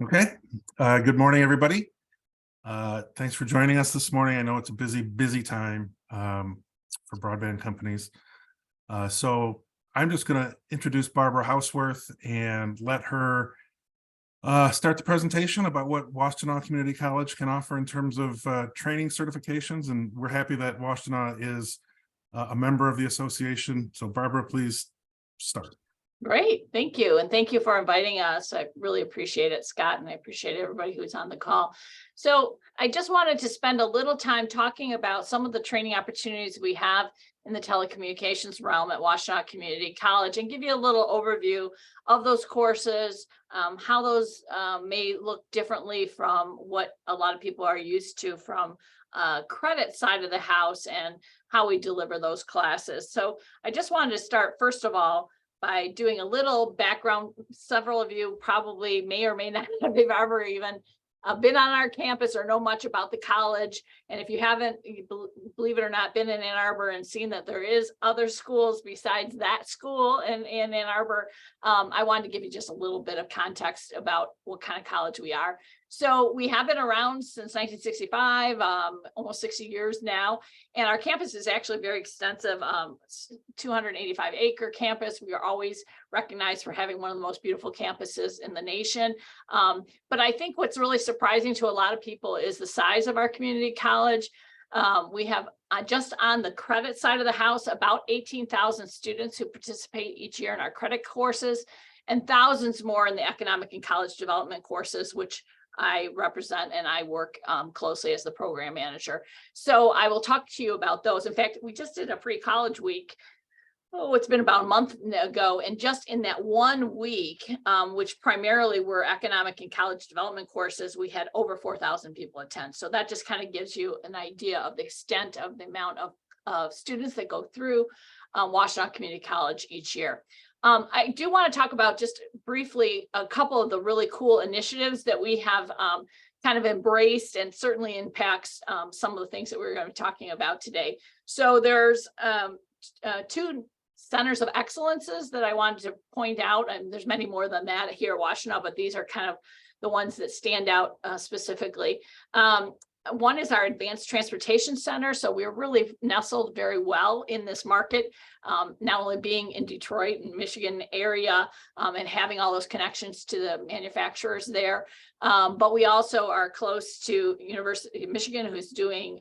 Okay. Good morning, everybody. Thanks for joining us this morning. I know it's a busy time for broadband companies. So I'm just going to introduce Barbara Hauswirth and let her start the presentation about what Washtenaw Community College can offer in terms of training certifications. And we're happy that Washtenaw is a member of the association. So Barbara, please start. Great, thank you. And thank you for inviting us. I really appreciate it, Scott, and I appreciate everybody who's on the call. So I just wanted to spend a little time talking about some of the training opportunities we have in the telecommunications realm at Washtenaw Community College and give you a little overview of those courses, how those may look differently from what a lot of people are used to from credit side of the house and how we deliver those classes. So I just wanted to start, first of all, by doing a little background. Several of you probably may or may not have ever even been on our campus or know much about the college. And if you haven't, believe it or not, been in Ann Arbor and seen that there is other schools besides that school in Ann Arbor, I wanted to give you just a little bit of context about what kind of college we are. So we have been around since 1965, almost 60 years now. And our campus is actually very extensive, 285-acre campus. We are always recognized for having one of the most beautiful campuses in the nation. But I think what's really surprising to a lot of people is the size of our community college. We have just on the credit side of the house, about 18,000 students who participate each year in our credit courses, and thousands more in the economic and college development courses, which I represent and I work closely as the program manager. So I will talk to you about those. In fact, we just did a free college week. Oh, it's been about a month ago. And just in that 1 week, which primarily were economic and college development courses, we had over 4,000 people attend. So that just kind of gives you an idea of the extent of the amount of students that go through Washtenaw Community College each year. I do want to talk about just briefly a couple of the really cool initiatives that we have kind of embraced and certainly impacts some of the things that we're going to be talking about today. So there's two centers of excellences that I wanted to point out, and there's many more than that here at Washtenaw, but these are kind of the ones that stand out specifically. One is our Advanced Transportation Center. So we're really nestled very well in this market, not only being in Detroit and Michigan area and having all those connections to the manufacturers there, but we also are close to University of Michigan, who's doing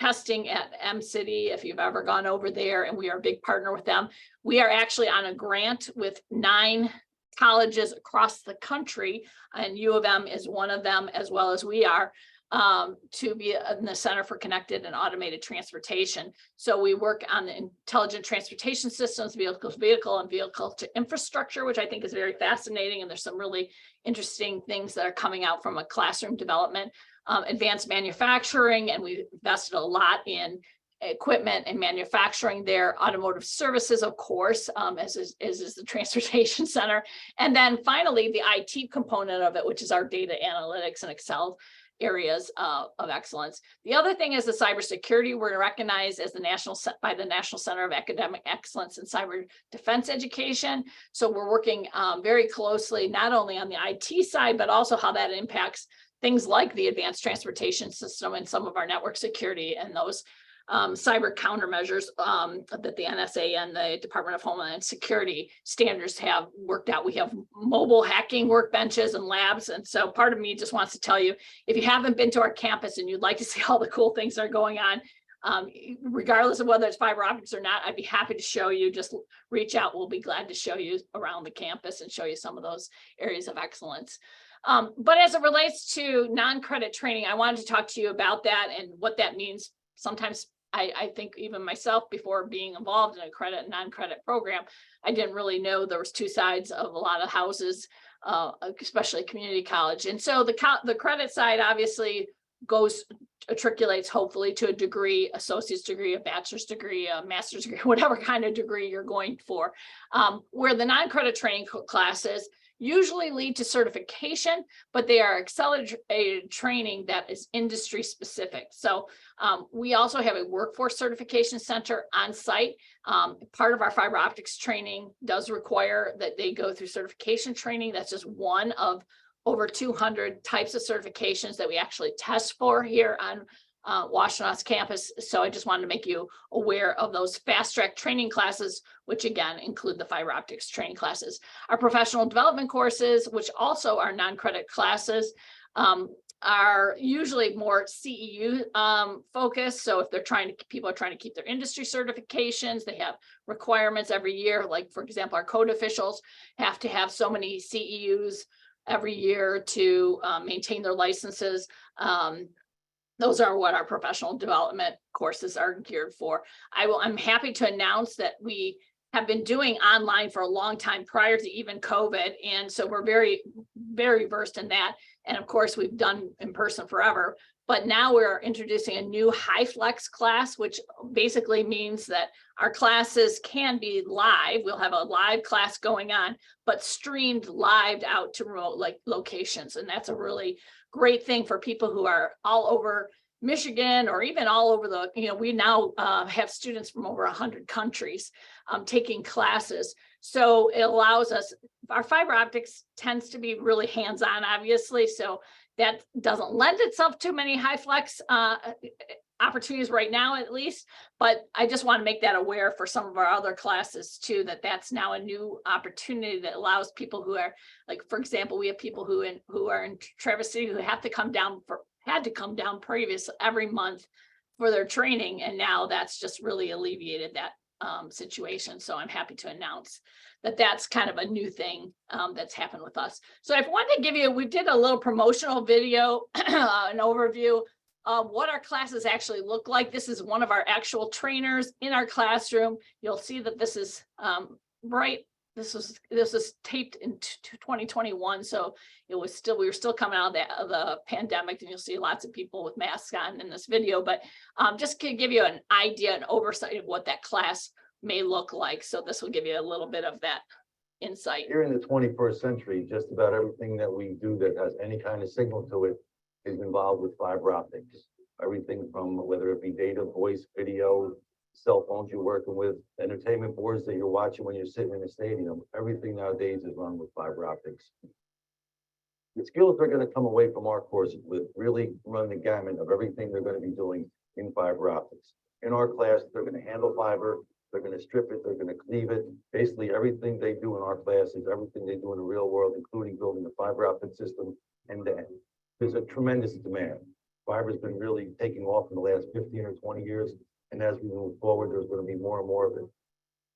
testing at M-City, if you've ever gone over there, and we are a big partner with them. We are actually on a grant with 9 colleges across the country, and U of M is one of them, as well as we are, to be in the Center for Connected and Automated Transportation. So we work on the intelligent transportation systems, vehicle and vehicle to infrastructure, which I think is very fascinating. And there's some really interesting things that are coming out from a classroom development, advanced manufacturing, and we invested a lot in equipment and manufacturing there, automotive services, of course, as is the transportation center. And then finally, the IT component of it, which is our data analytics and Excel areas of excellence. The other thing is the cybersecurity. We're recognized as by the National Center of Academic Excellence in Cyber Defense Education. So we're working very closely, not only on the IT side, but also how that impacts things like the advanced transportation system and some of our network security and those cyber countermeasures that the NSA and the Department of Homeland Security standards have worked out. We have mobile hacking workbenches and labs. And so part of me just wants to tell you, if you haven't been to our campus and you'd like to see all the cool things that are going on, regardless of whether it's fiber optics or not, I'd be happy to show you. Just reach out. We'll be glad to show you around the campus and show you some of those areas of excellence. But as it relates to non-credit training, I wanted to talk to you about that and what that means. Sometimes I think even myself, before being involved in a credit and non-credit program, I didn't really know there was two sides of a lot of houses, especially community college. And so the credit side obviously matriculates hopefully to a degree, associate's degree, a bachelor's degree, a master's degree, whatever kind of degree you're going for, where the non-credit training classes usually lead to certification, but they are accelerated training that is industry specific. So we also have a workforce certification center on site. Part of our fiber optics training does require that they go through certification training. That's just one of over 200 types of certifications that we actually test for here on Washtenaw campus. So I just wanted to make you aware of those fast track training classes, which again include the fiber optics training classes. Our professional development courses, which also are non-credit classes, are usually more CEU focused. So if people are trying to keep their industry certifications, they have requirements every year. Like for example, our code officials have to have so many CEUs every year to maintain their licenses. Those are what our professional development courses are geared for. I'm happy to announce that we have been doing online for a long time prior to even COVID. And so we're very, very versed in that. And of course, we've done in person forever. But now we're introducing a new HiFlex class, which basically means that our classes can be live. We'll have a live class going on, but streamed live out to remote locations. And that's a really great thing for people who are all over Michigan or even all over we now have students from over 100 countries taking classes. So it allows us, our fiber optics tends to be really hands-on, obviously. So that doesn't lend itself to many HiFlex opportunities right now, at least. But I just want to make that aware for some of our other classes too, that that's now a new opportunity that allows people who are, like, for example, we have people who are in Traverse City who had to come down previously every month for their training. And now that's just really alleviated that situation. So I'm happy to announce that that's kind of a new thing that's happened with us. So I wanted to give you, we did a little promotional video, an overview of what our classes actually look like. This is one of our actual trainers in our classroom. You'll see that this is this was taped in 2021. So we were still coming out of the pandemic, and you'll see lots of people with masks on in this video, but just to give you an idea, an oversight of what that class may look like. So this will give you a little bit of that insight. Here in the 21st century, just about everything that we do that has any kind of signal to it is involved with fiber optics. Everything from whether it be data, voice, video, cell phones you're working with, entertainment boards that you're watching when you're sitting in a stadium, everything nowadays is run with fiber optics. The skills they're going to come away from our course with really run the gamut of everything they're going to be doing in fiber optics. In our class, they're going to handle fiber, they're going to strip it, they're going to cleave it. Basically, everything they do in our class is everything they do in the real world, including building a fiber optic system. And then there's a tremendous demand. Fiber's been really taking off in the last 15 or 20 years. And as we move forward, there's going to be more and more of it.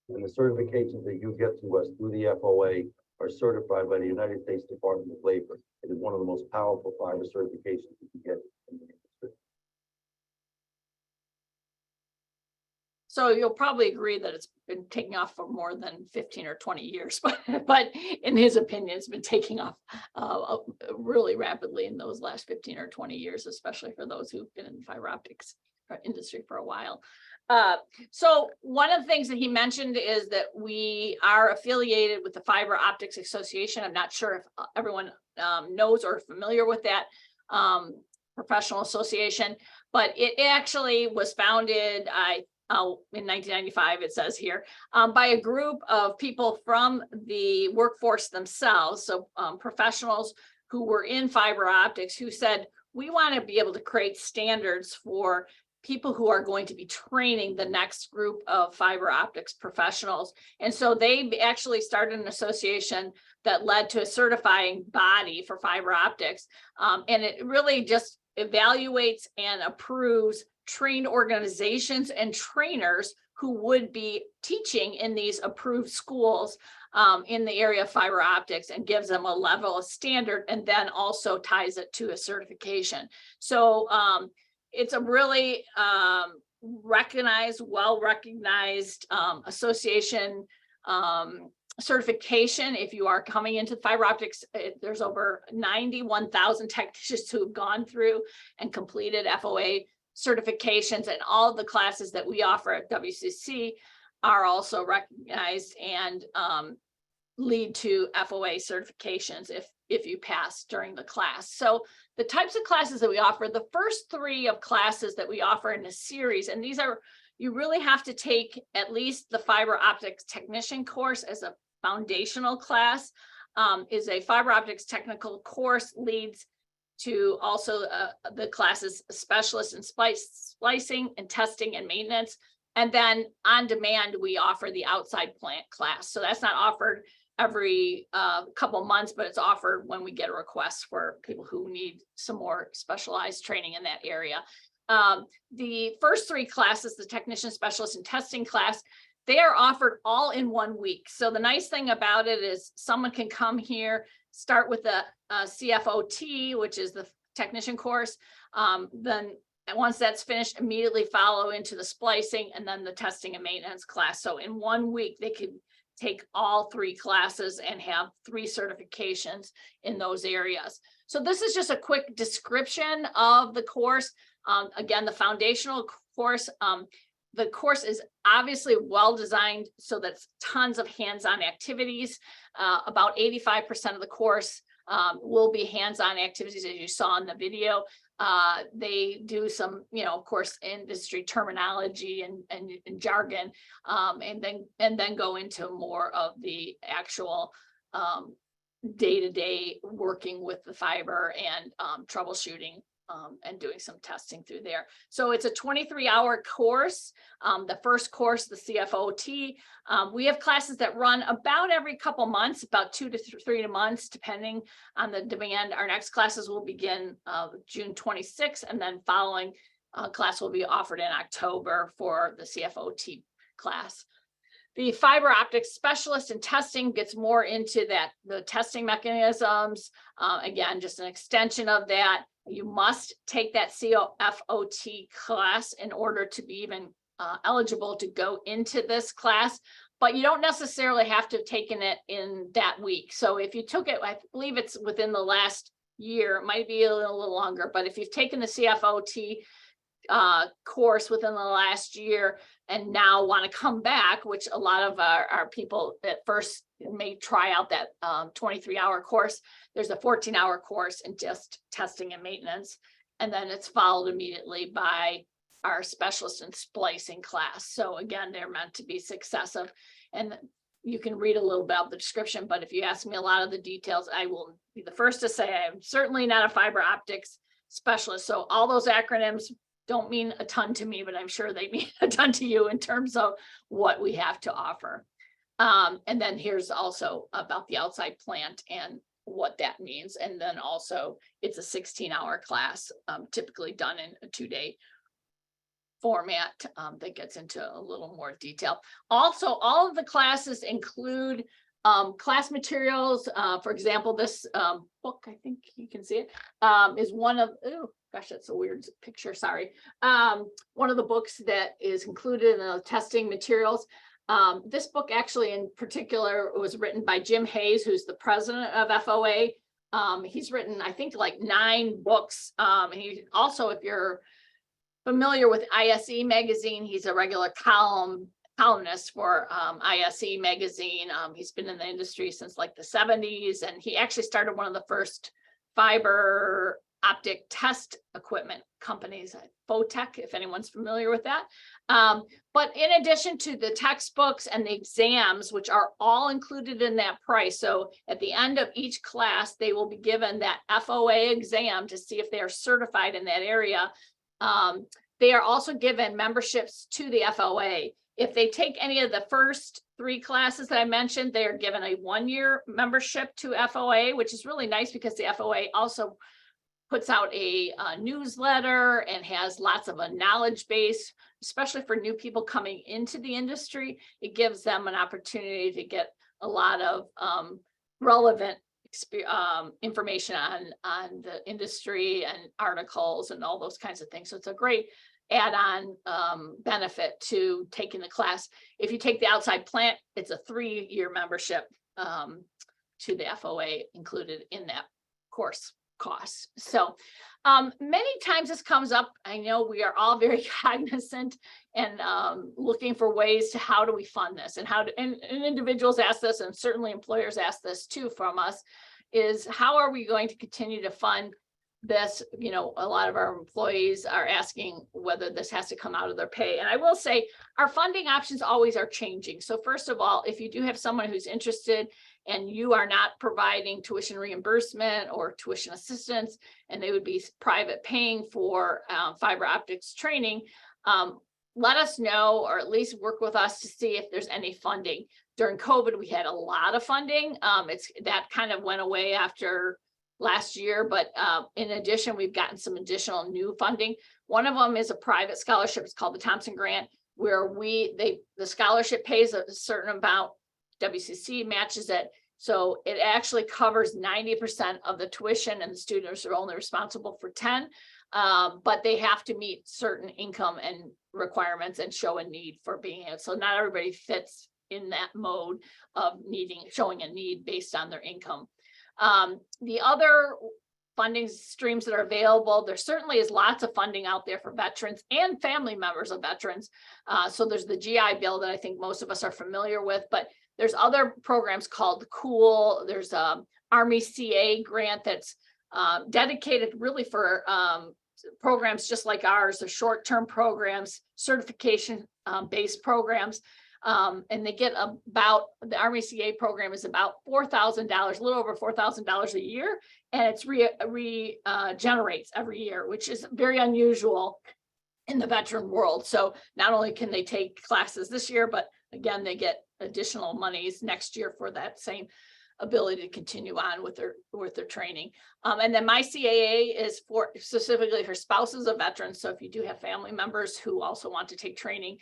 And the certifications that you get to us through the FOA are certified by the United States Department of Labor. It is one of the most powerful fiber certifications you can get in the industry. So you'll probably agree that it's been taking off for more than 15 or 20 years, but in his opinion, it's been taking off really rapidly in those last 15 or 20 years, especially for those who've been in the fiber optics industry for a while. So one of the things that he mentioned is that we are affiliated with the Fiber Optics Association. I'm not sure if everyone knows or familiar with that professional association, but it actually was founded in 1995, it says here, by a group of people from the workforce themselves. So professionals who were in fiber optics who said, we want to be able to create standards for people who are going to be training the next group of fiber optics professionals. And so they actually started an association that led to a certifying body for fiber optics. And it really just evaluates and approves trained organizations and trainers who would be teaching in these approved schools in the area of fiber optics, and gives them a level of standard, and then also ties it to a certification. So it's a really well-recognized association certification. If you are coming into fiber optics, there's over 91,000 technicians who have gone through and completed FOA certifications, and all of the classes that we offer at WCC are also recognized and lead to FOA certifications if you pass during the class. So the types of classes that we offer, the first three of classes that we offer in a series, and these are, you really have to take at least the fiber optics technician course as a foundational class. is a fiber optics technical course, leads to also the classes specialist in splicing and testing and maintenance. And then on demand, we offer the outside plant class. So that's not offered every couple months, but it's offered when we get a request for people who need some more specialized training in that area. The first three classes, the technician, specialist, and testing class, they are offered all in 1 week. So the nice thing about it is someone can come here, start with the CFOT, which is the technician course. Then once that's finished, immediately follow into the splicing and then the testing and maintenance class. So in 1 week, they could take all three classes and have 3 certifications in those areas. So this is just a quick description of the course. Again, the foundational course, the course is obviously well designed so that's tons of hands-on activities. About 85% of the course will be hands-on activities, as you saw in the video. They do some, of course, industry terminology and jargon, and then go into more of the actual day-to-day working with the fiber and troubleshooting and doing some testing through there. So it's a 23-hour course. The first course, the CFOT, we have classes that run about every couple months, about 2 to 3 months, depending on the demand. Our next classes will begin June 26th, and then following class will be offered in October for the CFOT class. The fiber optics specialist in testing gets more into that, the testing mechanisms. Again, just an extension of that. You must take that CFOT class in order to be even eligible to go into this class, but you don't necessarily have to have taken it in that week. So if you took it, I believe it's within the last year, it might be a little longer, but if you've taken the CFOT course within the last year and now want to come back, which a lot of our people at first may try out that 23-hour course. There's a 14-hour course in just testing and maintenance, and then it's followed immediately by our specialist in splicing class. So again, they're meant to be successive, and you can read a little bit of the description, but if you ask me a lot of the details, I will be the first to say I'm certainly not a fiber optics specialist. So all those acronyms don't mean a ton to me, but I'm sure they mean a ton to you in terms of what we have to offer. And then here's also about the outside plant and what that means. And then also it's a 16-hour class, typically done in a 2-day format that gets into a little more detail. Also, all of the classes include class materials. For example, this book, I think you can see it, is one of, oh gosh, that's a weird picture, sorry. One of the books that is included in the testing materials. This book actually in particular was written by Jim Hayes, who's the president of FOA. He's written, I think, like 9 books. He also, if you're familiar with ISE magazine, he's a regular columnist for ISE magazine. He's been in the industry since like the 70s, and he actually started one of the first fiber optic test equipment companies, Photech, if anyone's familiar with that. But in addition to the textbooks and the exams, which are all included in that price, so at the end of each class, they will be given that FOA exam to see if they are certified in that area. They are also given memberships to the FOA. If they take any of the first 3 classes that I mentioned, they are given a 1-year membership to FOA, which is really nice because the FOA also puts out a newsletter and has lots of a knowledge base, especially for new people coming into the industry. It gives them an opportunity to get a lot of relevant information on the industry and articles and all those kinds of things. So it's a great add-on benefit to taking the class. If you take the outside plant, it's a 3-year membership to the FOA included in that course costs. So many times this comes up. I know we are all very cognizant and looking for ways to how do we fund this, and and individuals ask this, and certainly employers ask this too from us, is how are we going to continue to fund this? A lot of our employees are asking whether this has to come out of their pay. And I will say our funding options always are changing. So first of all, if you do have someone who's interested and you are not providing tuition reimbursement or tuition assistance, and they would be private paying for fiber optics training, let us know, or at least work with us to see if there's any funding. During COVID, we had a lot of funding. That kind of went away after last year, but in addition, we've gotten some additional new funding. One of them is a private scholarship. It's called the Thompson Grant, where the scholarship pays a certain amount, WCC matches it. So it actually covers 90% of the tuition, and the students are only responsible for 10, but they have to meet certain income and requirements and show a need for being it. So not everybody fits in that mode of showing a need based on their income. The other funding streams that are available, there certainly is lots of funding out there for veterans and family members of veterans. So there's the GI Bill that I think most of us are familiar with, but there's other programs called COOL. There's a Army CA grant that's dedicated really for programs just like ours, the short-term programs, certification based programs. And they get the Army CA program is about $4,000, a little over $4,000 a year, and it's regenerates every year, which is very unusual in the veteran world. So not only can they take classes this year, but again, they get additional monies next year for that same ability to continue on with their training. And then my CAA is specifically for spouses of veterans. So if you do have family members who also want to take training,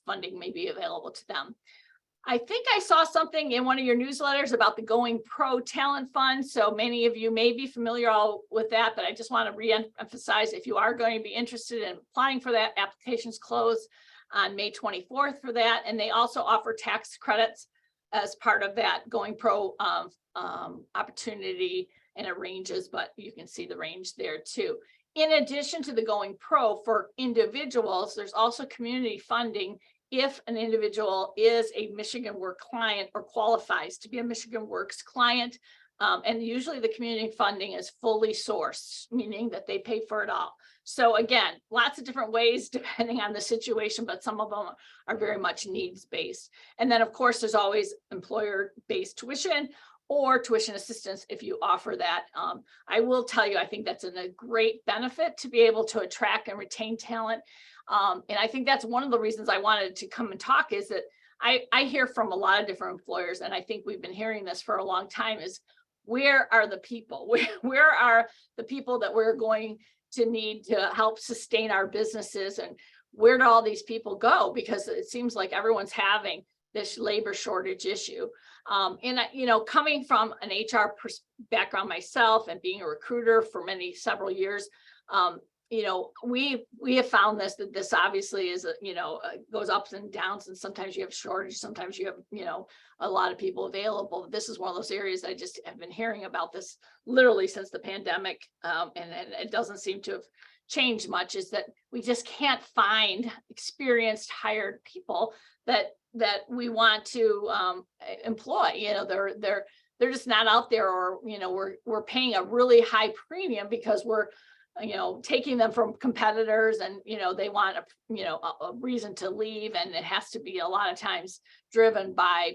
funding may be available to them. I think I saw something in one of your newsletters about the Going Pro Talent Fund. So many of you may be familiar with that, but I just want to re-emphasize, if you are going to be interested in applying for that, applications close on May 24th for that. And they also offer tax credits as part of that Going Pro opportunity, and it ranges, but you can see the range there too. In addition to the Going Pro for individuals, there's also community funding if an individual is a Michigan Work client or qualifies to be a Michigan Works client. And usually the community funding is fully sourced, meaning that they pay for it all. So again, lots of different ways depending on the situation, but some of them are very much needs-based. And then of course, there's always employer-based tuition or tuition assistance if you offer that. I will tell you, I think that's a great benefit to be able to attract and retain talent. And I think that's one of the reasons I wanted to come and talk, is that I hear from a lot of different employers, and I think we've been hearing this for a long time, is where are the people? Where are the people that we're going to need to help sustain our businesses, and where do all these people go? Because it seems like everyone's having this labor shortage issue. And coming from an HR background myself and being a recruiter for several years, we have found that this obviously is goes ups and downs, and sometimes you have shortage, sometimes you have a lot of people available. This is one of those areas I just have been hearing about this literally since the pandemic, and it doesn't seem to have changed much, is that we just can't find experienced hired people that we want to employ. They're just not out there, or we're paying a really high premium because we're taking them from competitors, and they want a reason to leave, and it has to be a lot of times driven by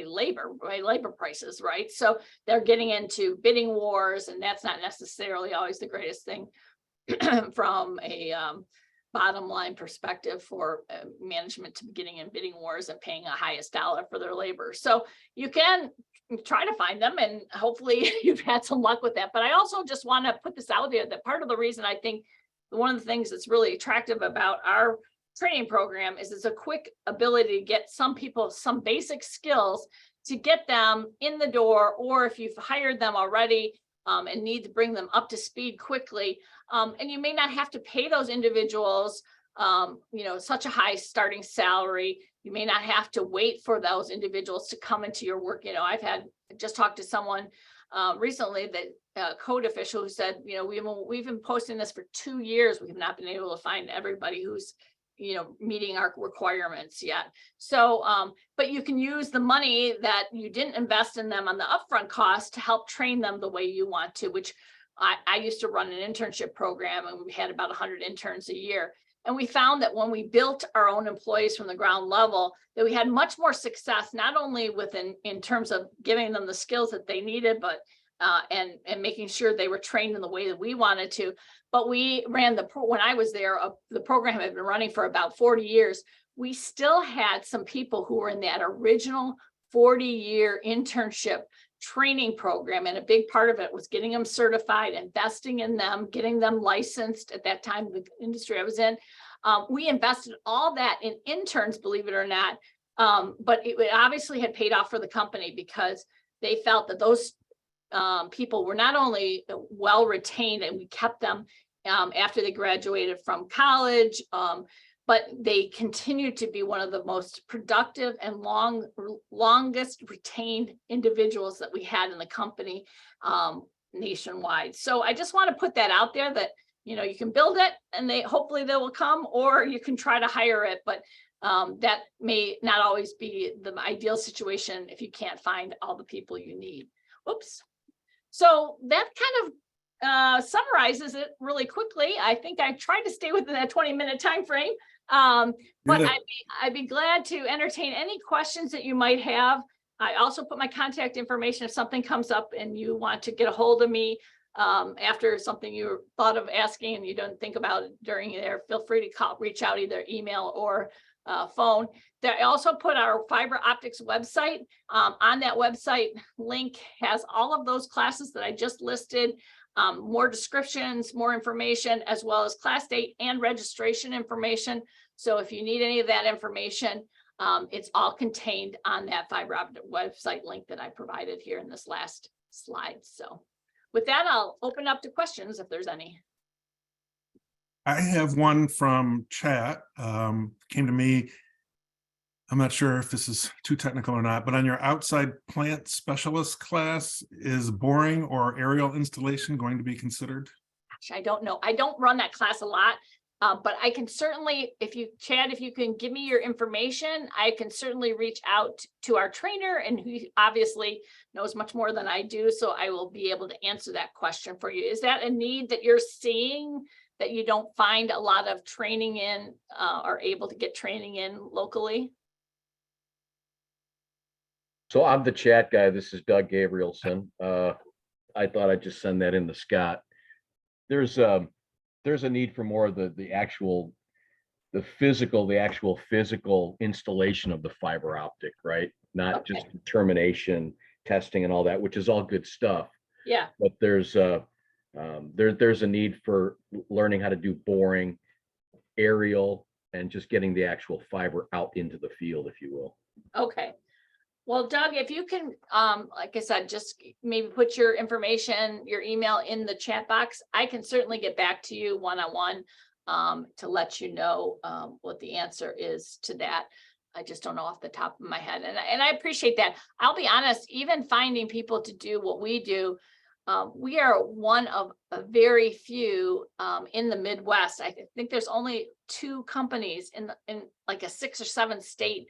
labor prices, right? So they're getting into bidding wars, and that's not necessarily always the greatest thing from a bottom line perspective for management to be getting in bidding wars and paying a highest dollar for their labor. So you can try to find them, and hopefully you've had some luck with that. But I also just want to put this out there, that part of the reason I think one of the things that's really attractive about our training program is it's a quick ability to get some people some basic skills to get them in the door, or if you've hired them already and need to bring them up to speed quickly. And you may not have to pay those individuals such a high starting salary. You may not have to wait for those individuals to come into your work. I just talked to someone recently, that code official, who said, we've been posting this for 2 years. We have not been able to find everybody who's meeting our requirements yet. So, but you can use the money that you didn't invest in them on the upfront cost to help train them the way you want to, which I used to run an internship program, and we had about 100 interns a year. And we found that when we built our own employees from the ground level, that we had much more success, not only in terms of giving them the skills that they needed, but and making sure they were trained in the way that we wanted to. But we ran when I was there, the program had been running for about 40 years. We still had some people who were in that original 40-year internship training program. And a big part of it was getting them certified, investing in them, getting them licensed. At that time, the industry I was in, we invested all that in interns, believe it or not. But it obviously had paid off for the company, because they felt that those people were not only well retained, and we kept them after they graduated from college, but they continued to be one of the most productive and longest retained individuals that we had in the company nationwide. So I just want to put that out there, that, you know, you can build it and hopefully they will come, or you can try to hire it, but that may not always be the ideal situation if you can't find all the people you need. Oops. So that kind of summarizes it really quickly. I think I tried to stay within that 20-minute time frame. But I'd be glad to entertain any questions that you might have. I also put my contact information if something comes up and you want to get a hold of me after something you thought of asking and you don't think about it during there. Feel free to reach out, either email or phone. I also put our fiber optics website. On that website link has all of those classes that I just listed. More descriptions, more information, as well as class date and registration information. So if you need any of that information, it's all contained on that fiber optic website link that I provided here in this last slide. So with that, I'll open up to questions if there's any. I have one from chat, came to me. I'm not sure if this is too technical or not, but on your outside plant specialist class, is boring or aerial installation going to be considered? Gosh, I don't know. I don't run that class a lot, but I can certainly, if you can give me your information, I can certainly reach out to our trainer, and who obviously knows much more than I do. So I will be able to answer that question for you. Is that a need that you're seeing, that you don't find a lot of training in or able to get training in locally? So I'm the chat guy. This is Doug Gabrielson. I thought I'd just send that in to Scott. There's a need for more of the actual physical installation of the fiber optic, right? Not just determination, testing and all that, which is all good stuff. Yeah. But there's a need for learning how to do boring, aerial, and just getting the actual fiber out into the field, if you will. Okay. Well, Doug, if you can, like I said, just maybe put your information, your email in the chat box. I can certainly get back to you one-on-one to let you know what the answer is to that. I just don't know off the top of my head. And I appreciate that. I'll be honest, even finding people to do what we do, we are one of a very few in the Midwest. I think there's only 2 companies in like a 6 or 7 state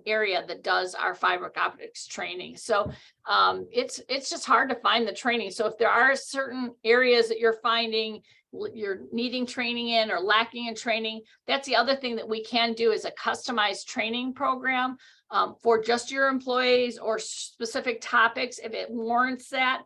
area that does our fiber optics training. So it's just hard to find the training. So if there are certain areas that you're finding you're needing training in or lacking in training, that's the other thing that we can do, is a customized training program for just your employees or specific topics. If it warrants that,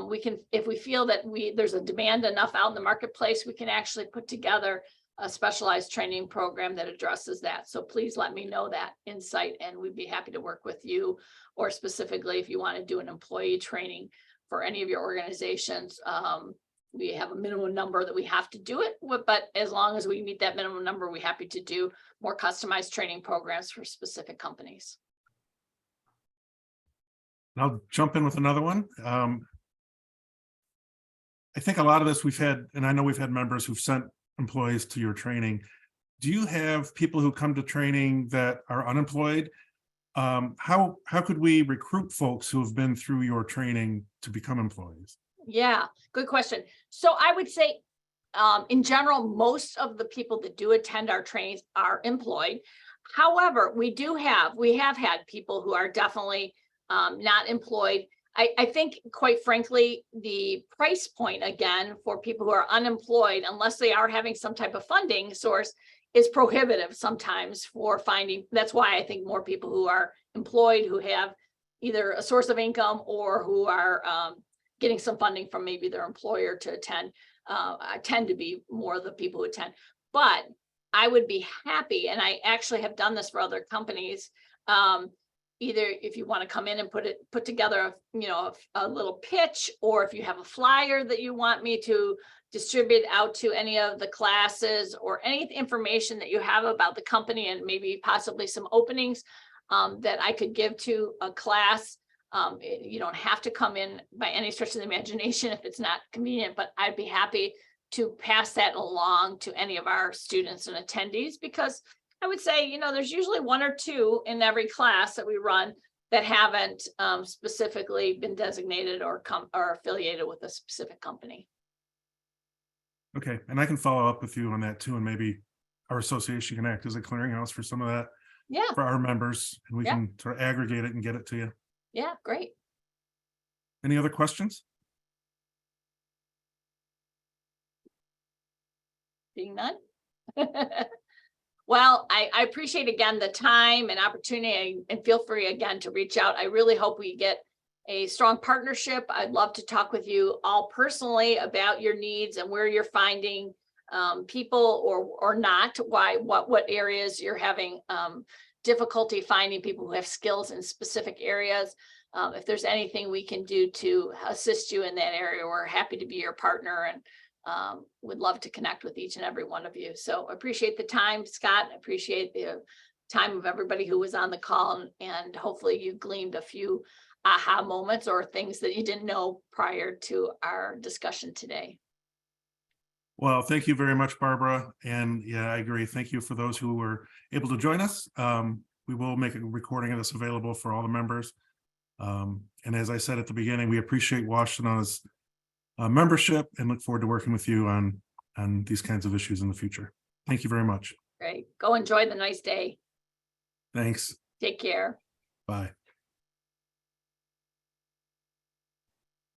we can, if we feel that there's a demand enough out in the marketplace, we can actually put together a specialized training program that addresses that. So please let me know that insight, and we'd be happy to work with you, or specifically if you want to do an employee training for any of your organizations. We have a minimum number that we have to do it with, but as long as we meet that minimum number, we're happy to do more customized training programs for specific companies. I'll jump in with another one. I think a lot of this we've had, and I know we've had members who've sent employees to your training. Do you have people who come to training that are unemployed? How could we recruit folks who have been through your training to become employees? Yeah, good question. So I would say, in general, most of the people that do attend our trainings are employed. However, we have had people who are definitely not employed. I think, quite frankly, the price point, again, for people who are unemployed, unless they are having some type of funding source, is prohibitive sometimes for finding. That's why I think more people who are employed, who have either a source of income or who are getting some funding from maybe their employer to attend, tend to be more of the people who attend. But I would be happy, and I actually have done this for other companies. Either if you want to come in and put together a little pitch, or if you have a flyer that you want me to distribute out to any of the classes, or any information that you have about the company, and maybe possibly some openings that I could give to a class. You don't have to come in by any stretch of the imagination if it's not convenient, but I'd be happy to pass that along to any of our students and attendees, because I would say, there's usually one or two in every class that we run that haven't specifically been designated or affiliated with a specific company. Okay, and I can follow up with you on that too, and maybe our association can act as a clearinghouse for some of that Yeah, for our members, and we Yeah. can sort of aggregate it and get it to you. yeah, great. Any other questions? Being none. Well, I appreciate again the time and opportunity, and feel free again to reach out. I really hope we get a strong partnership. I'd love to talk with you all personally about your needs and where you're finding people or not, what areas you're having difficulty finding people who have skills in specific areas. If there's anything we can do to assist you in that area, we're happy to be your partner, and would love to connect with each and every one of you. So appreciate the time, Scott. Appreciate the time of everybody who was on the call, and hopefully you gleaned a few aha moments or things that you didn't know prior to our discussion today. Well, thank you very much, Barbara. And yeah, I agree. Thank you for those who were able to join us. We will make a recording of this available for all the members. And as I said at the beginning, we appreciate Washtenaw's membership and look forward to working with you on these kinds of issues in the future. Thank you very much. Great. Go enjoy the nice day. Thanks. Take care. Bye.